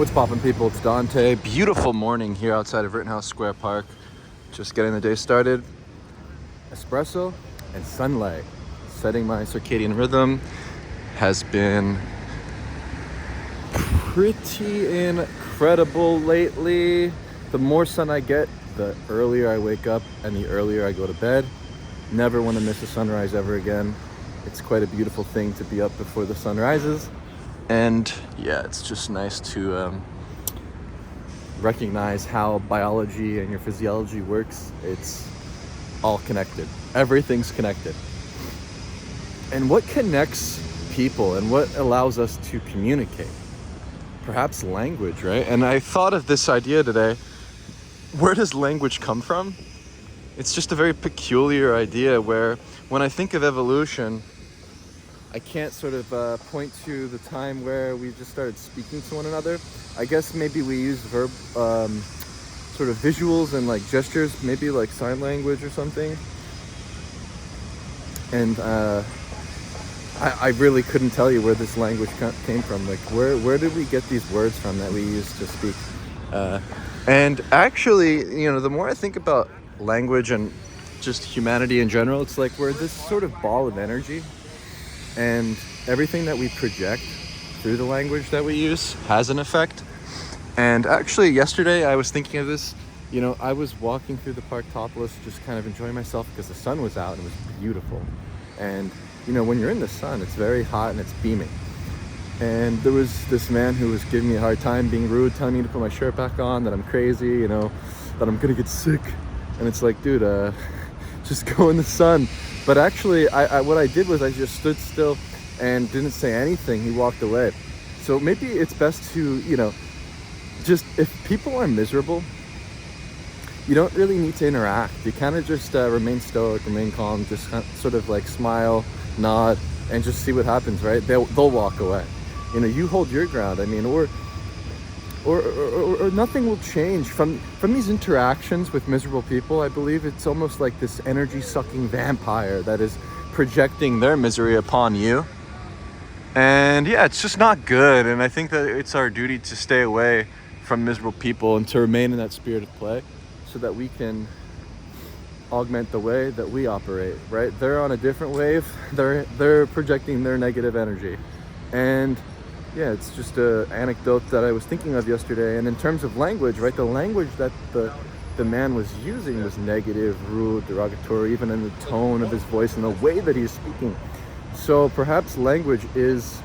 What's poppin', people? It's Dante. Beautiful morning here outside of Rittenhouse Square Park. Just getting the day started. Espresso and sunlight. Setting my circadian rhythm has been pretty incredible lately. The more sun I get, the earlier I wake up and the earlier I go to bed. Never want to miss a sunrise ever again. It's quite a beautiful thing to be up before the sun rises. And yeah, it's just nice to recognize how biology and your physiology works. It's all connected. Everything's connected. And what connects people and what allows us to communicate? Perhaps language, right? And I thought of this idea today. Where does language come from? It's just a very peculiar idea where when I think of evolution, I can't sort of point to the time where we just started speaking to one another. I guess maybe we use sort of visuals and like gestures, maybe like sign language or something. And I really couldn't tell you where this language came from. Like where did we get these words from that we use to speak? And actually, the more I think about language and just humanity in general, it's like we're this sort of ball of energy. And everything that we project through the language that we use has an effect. And actually, yesterday I was thinking of this. I was walking through the park topless, just kind of enjoying myself because the sun was out and it was beautiful. And, when you're in the sun, it's very hot and it's beaming. And there was this man who was giving me a hard time, being rude, telling me to put my shirt back on, that I'm crazy, that I'm going to get sick. And it's like, dude, just go in the sun. But actually, what I did was I just stood still and didn't say anything. He walked away. So maybe it's best to, just if people are miserable, you don't really need to interact. You kind of just remain stoic, remain calm, just sort of like smile, nod, and just see what happens, right? They'll walk away. You hold your ground. I mean, or nothing will change from these interactions with miserable people. I believe it's almost like this energy-sucking vampire that is projecting their misery upon you. And yeah, it's just not good. And I think that it's our duty to stay away from miserable people and to remain in that spirit of play so that we can augment the way that we operate, right? They're on a different wave. They're projecting their negative energy. And yeah, it's just an anecdote that I was thinking of yesterday. And in terms of language, right, the language that the man was using was negative, rude, derogatory, even in the tone of his voice and the way that he's speaking. So perhaps language is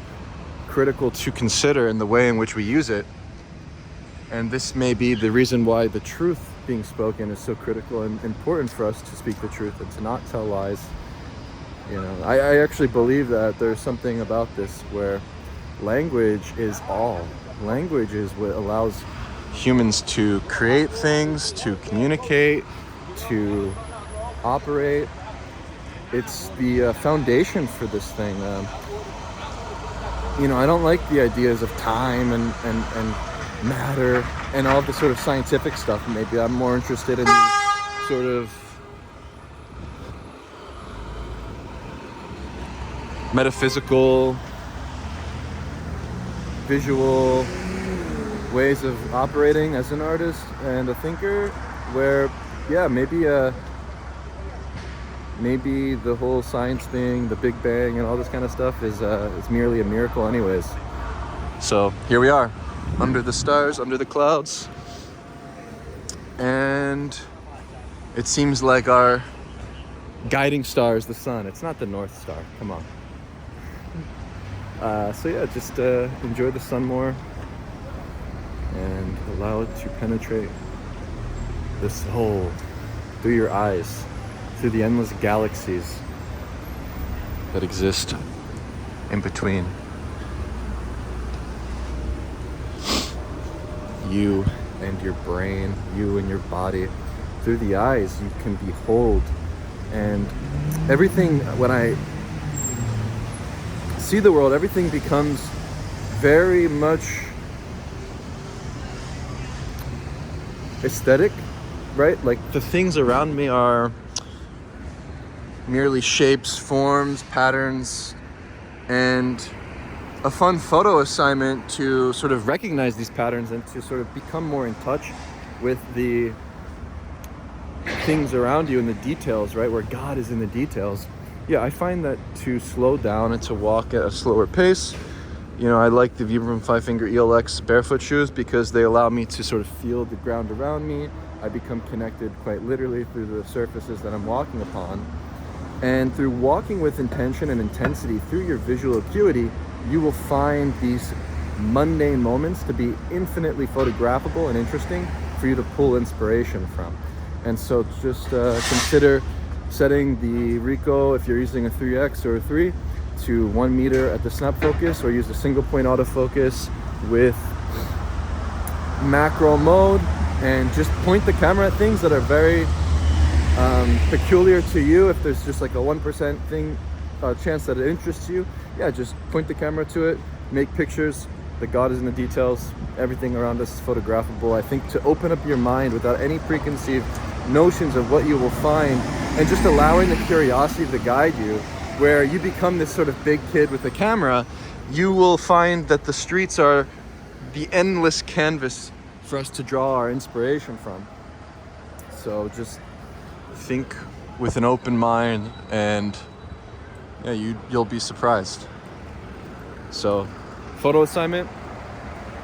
critical to consider in the way in which we use it. And this may be the reason why the truth being spoken is so critical and important for us to speak the truth and to not tell lies. I actually believe that there's something about this where language is all. Language is what allows humans to create things, to communicate, to operate. It's the foundation for this thing. I don't like the ideas of time and matter and all the sort of scientific stuff. Maybe I'm more interested in the sort of metaphysical, visual ways of operating as an artist and a thinker, where maybe the whole science thing, the Big Bang and all this kind of stuff is merely a miracle anyways. So here we are, under the stars, under the clouds, and it seems like our guiding star is the sun. It's not the North Star, come on. So yeah, just enjoy the sun more and allow it to penetrate the soul through your eyes, through the endless galaxies that exist in between you and your brain, you and your body. Through the eyes you can behold, and everything, when I see the world, everything becomes very much aesthetic, right? Like the things around me are merely shapes, forms, patterns, and a fun photo assignment to sort of recognize these patterns and to sort of become more in touch with the things around you and the details, right? Where God is in the details. Yeah, I find that to slow down and to walk at a slower pace. You know, I like the Vibram 5-finger ELX barefoot shoes because they allow me to sort of feel the ground around me. I become connected quite literally through the surfaces that I'm walking upon. And through walking with intention and intensity through your visual acuity, you will find these mundane moments to be infinitely photographable and interesting for you to pull inspiration from. And so just consider setting the Ricoh, if you're using a 3X or a 3, to 1 meter at the snap focus, or use a single point autofocus with macro mode, and just point the camera at things that are very peculiar to you. If there's just like a 1% thing chance that it interests you, yeah, just point the camera to it, make pictures. The God is in the details. Everything around us is photographable. I think to open up your mind without any preconceived notions of what you will find, and just allowing the curiosity to guide you, where you become this sort of big kid with a camera, you will find that the streets are the endless canvas for us to draw our inspiration from. So just think with an open mind, and yeah, you'll be surprised. So, photo assignment,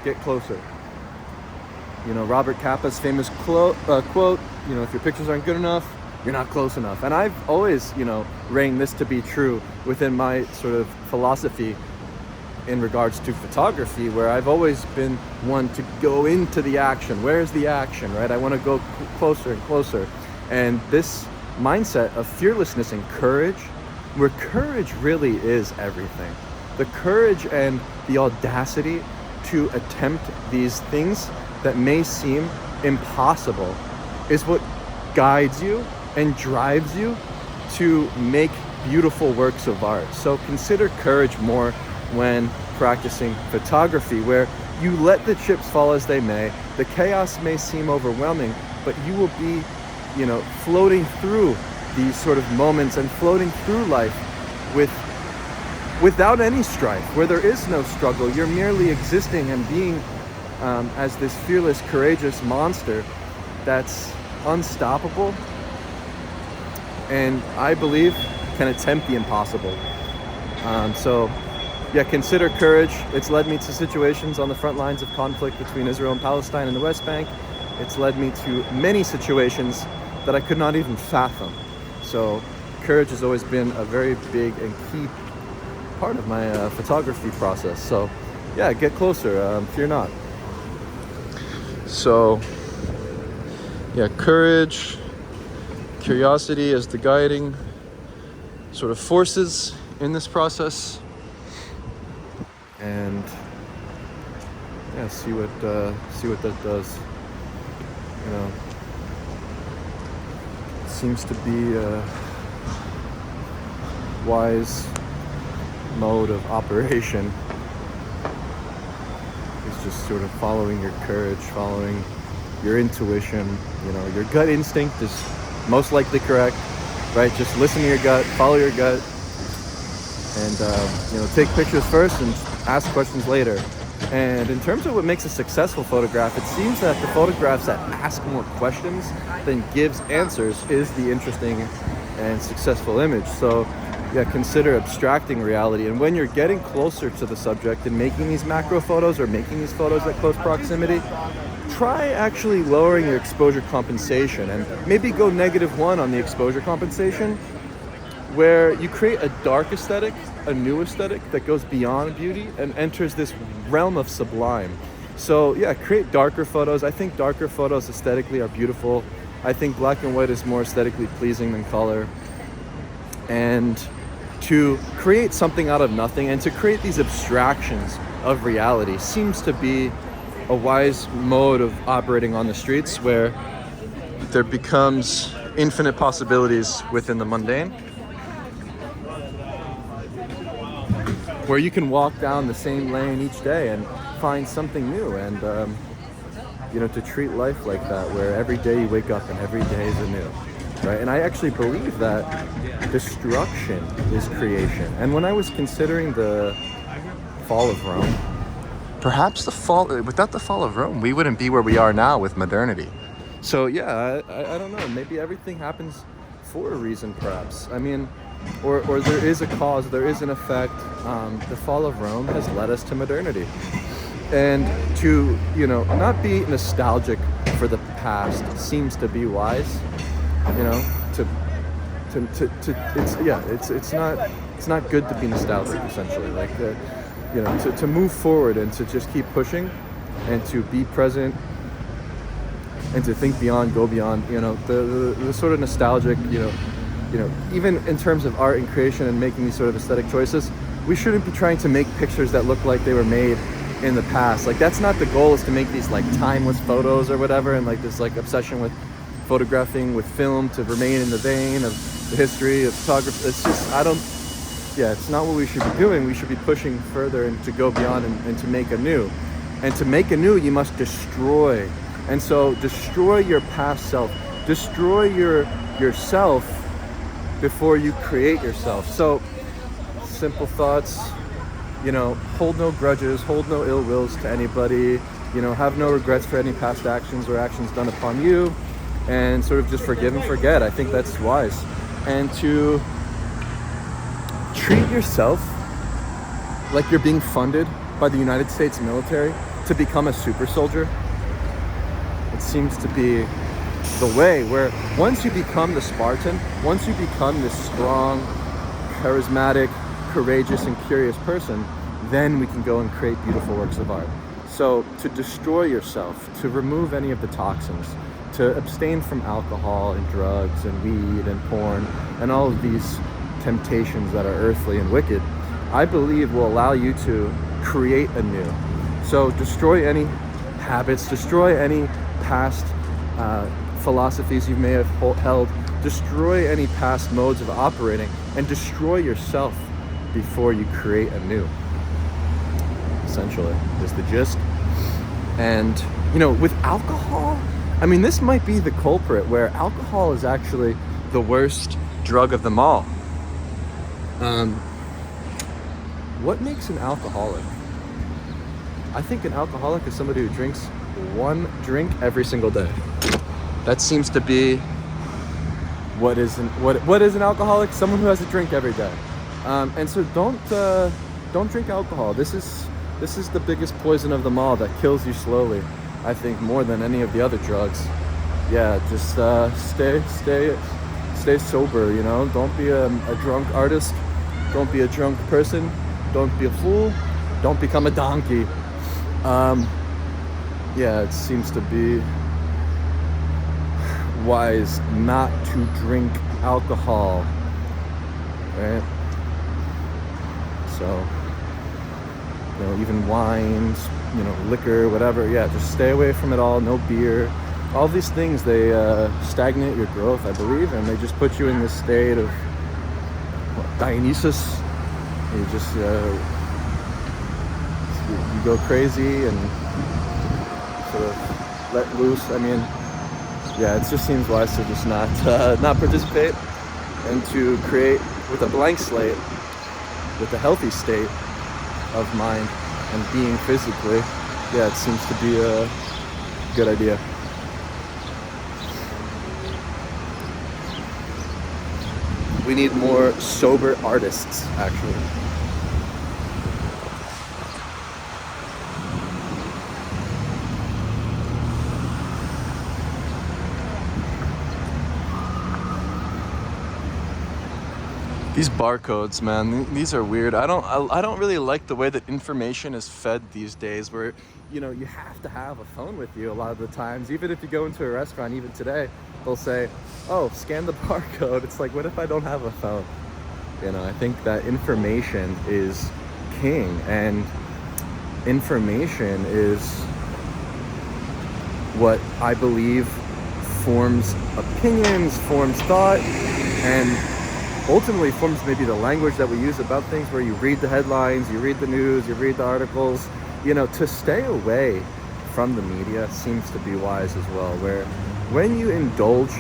get closer. You know, Robert Capa's famous quote, you know, if your pictures aren't good enough, you're not close enough. And I've always, you know, rang this to be true within my sort of philosophy in regards to photography, where I've always been one to go into the action. Where's the action, right? I want to go closer and closer. And this mindset of fearlessness and courage, where courage really is everything. The courage and the audacity to attempt these things that may seem impossible is what guides you and drives you to make beautiful works of art. So consider courage more when practicing photography, where you let the chips fall as they may. The chaos may seem overwhelming, but you will be, you know, floating through these sort of moments and floating through life without any strife, where there is no struggle. You're merely existing and being as this fearless, courageous monster that's unstoppable, and I believe can attempt the impossible. So yeah, consider courage. It's led me to situations on the front lines of conflict between Israel and Palestine in the West Bank. It's led me to many situations that I could not even fathom. So courage has always been a very big and key part of my photography process. So yeah, get closer, fear not. So yeah, courage, curiosity as the guiding sort of forces in this process, and yeah, see what that does. You know, it seems to be a wise mode of operation. It's just sort of following your courage, following your intuition. You know, your gut instinct is most likely correct, right? Just listen to your gut, follow your gut, and you know, take pictures first and ask questions later. And in terms of what makes a successful photograph, it seems that the photographs that ask more questions than gives answers is the interesting and successful image. So yeah, consider abstracting reality. And when you're getting closer to the subject and making these macro photos or making these photos at close proximity, try actually lowering your exposure compensation, and maybe go -1 on the exposure compensation, where you create a dark aesthetic, a new aesthetic that goes beyond beauty and enters this realm of sublime. So yeah, create darker photos. I think darker photos aesthetically are beautiful. I think black and white is more aesthetically pleasing than color. And to create something out of nothing and to create these abstractions of reality seems to be a wise mode of operating on the streets, where there becomes infinite possibilities within the mundane, where you can walk down the same lane each day and find something new, and you know, to treat life like that, where every day you wake up and every day is anew, right? And I actually believe that destruction is creation. And when I was considering the fall of Rome. Perhaps without the fall of Rome, we wouldn't be where we are now with modernity. So yeah, I don't know. Maybe everything happens for a reason, perhaps. I mean, or there is a cause, there is an effect. The fall of Rome has led us to modernity. And to, not be nostalgic for the past seems to be wise. It's not good to be nostalgic, essentially. Like, to move forward and to just keep pushing and to be present and to think beyond, go beyond, the sort of nostalgic, even in terms of art and creation and making these sort of aesthetic choices, we shouldn't be trying to make pictures that look like they were made in the past. Like, that's not the goal, is to make these like timeless photos or whatever, and like this like obsession with photographing with film to remain in the vein of the history of photography. It's just, it's not what we should be doing. We should be pushing further and to go beyond and to make anew. And to make anew, you must destroy. And so destroy your past self. Destroy yourself before you create yourself. So simple thoughts, hold no grudges, hold no ill wills to anybody, have no regrets for any past actions or actions done upon you, and sort of just forgive and forget. I think that's wise. And to treat yourself like you're being funded by the United States military to become a super soldier. It seems to be the way where once you become the Spartan, once you become this strong, charismatic, courageous and curious person, then we can go and create beautiful works of art. So to destroy yourself, to remove any of the toxins, to abstain from alcohol and drugs and weed and porn and all of these temptations that are earthly and wicked, I believe will allow you to create anew. So destroy any habits, destroy any past philosophies you may have held, destroy any past modes of operating, and destroy yourself before you create anew, essentially, is the gist. And, with alcohol, I mean, this might be the culprit, where alcohol is actually the worst drug of them all. What makes an alcoholic? I think an alcoholic is somebody who drinks one drink every single day. That seems to be what is an alcoholic? Someone who has a drink every day. And so don't drink alcohol. This is the biggest poison of them all that kills you slowly. I think more than any of the other drugs. Yeah, just stay sober. Don't be a drunk artist. Don't be a drunk person. Don't be a fool. Don't become a donkey. It seems to be wise not to drink alcohol, right? So, even wines, liquor, whatever, just stay away from it all. No beer. All these things, they stagnate your growth, I believe, and they just put you in this state of Dionysus. You just you go crazy and sort of let loose. I mean, it just seems wise to just not participate and to create with a blank slate, with a healthy state of mind and being physically. It seems to be a good idea. We need more sober artists, actually. These barcodes, man, these are weird. I don't really like the way that information is fed these days, where you have to have a phone with you a lot of the times. Even if you go into a restaurant, even today, they'll say, oh, scan the barcode. It's like, what if I don't have a phone? I think that information is king, and information is what I believe forms opinions, forms thought, and ultimately forms maybe the language that we use about things, where you read the headlines, you read the news, you read the articles. To stay away from the media seems to be wise as well, where when you indulge,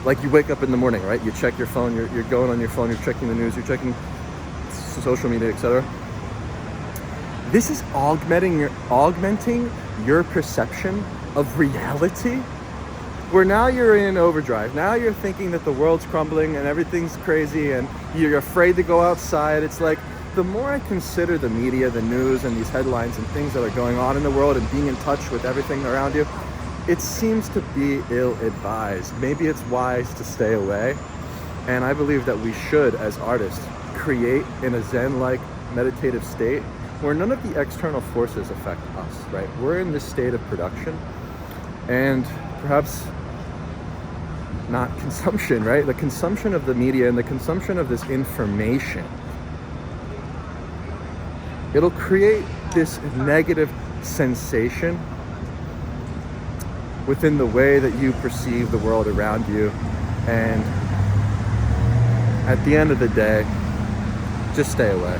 like you wake up in the morning, right? You check your phone, you're going on your phone, you're checking the news, you're checking social media, etc. this is augmenting your perception of reality, where now you're in overdrive. Now you're thinking that the world's crumbling and everything's crazy and you're afraid to go outside. It's like, the more I consider the media, the news, and these headlines and things that are going on in the world and being in touch with everything around you, it seems to be ill-advised. Maybe it's wise to stay away. And I believe that we should, as artists, create in a Zen-like meditative state where none of the external forces affect us, right? We're in this state of production and perhaps not consumption, right? The consumption of the media and the consumption of this information, it'll create this negative sensation within the way that you perceive the world around you. And at the end of the day, just stay away.